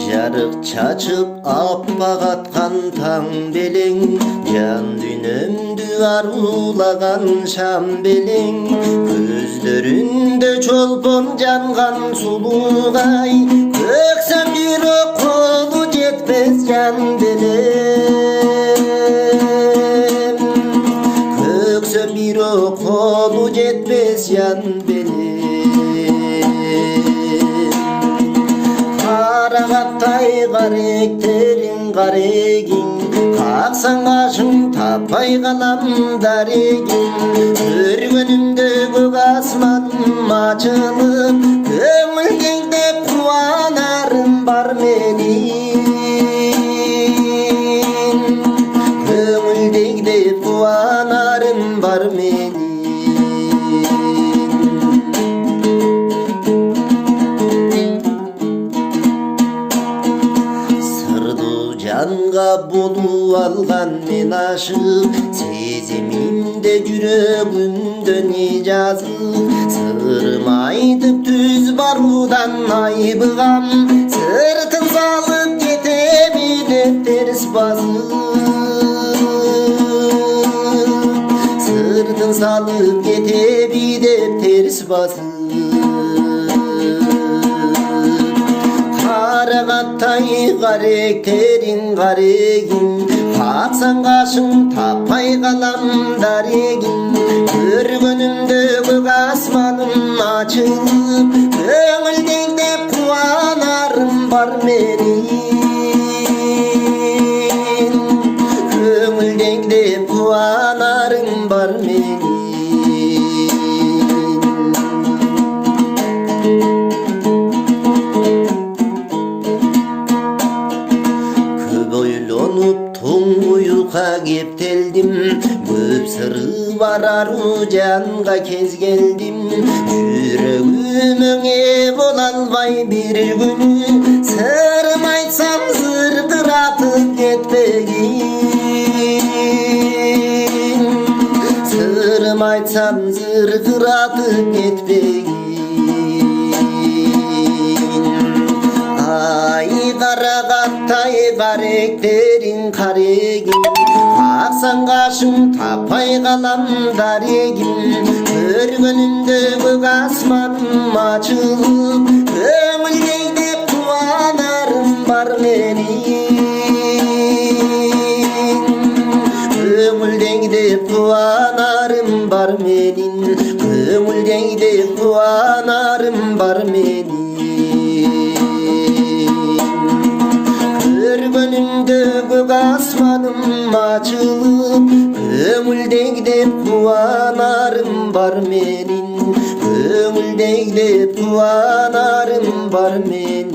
Жарык чачып аппак аткан таң белең, жан дүйнөмдү арулаган шам белең, көздөрүндө чолпон жанган сулуугай, өксөм бирок колу жетпес жан белем, өксөм бирок колу жетпес жан белем. Карагаттай каректериң карегиң, каксаң кашың таппай калам дарегиң, көргөнүмдө көк асманым ачылып, көңүлдеңдеп кубанарым бар менин, көңүлдеңдеп кубанарым бар менин. Жанга болуп алган мен ашык, сезимимде жүрөгүмдө не жазык, сырым айтып түз баруудан айбыгам, сыртын салып кетеби деп терс басып, сыртын салып кетеби деп терс басып. Карагаттай каректериң карегиң, каксаң кашың таппай калам дарегиң, көргөнүмдө көк асманым ачылып, көңүлдеңдеп кубанарым бар менин, көңүлдеңдеп кубанарым бар менин. Туңуюка кептелдим, көп сыры бар ару жанга кез келдим, жүрөгүм өңе боло албай бир күнү, сырым айтсам зыркыратып кетпегин, сырым айтсам зыркыратып кетпегин. Ай карагаттай каректериң карегиң, каксаң кашың таппай калам дарегиң, көргөнүмдө көк асманым ачылып, көңүлдеңдеп кубанарым бар менин, көңүлдеңдеп кубанарым бар менин, көңүлдеңдеп кубанарым бар менин. Körgönümde көк асманым ачылып, көңүлдеңдеп кубанарым бар менин, көңүлдеңдеп кубанарым бар менин.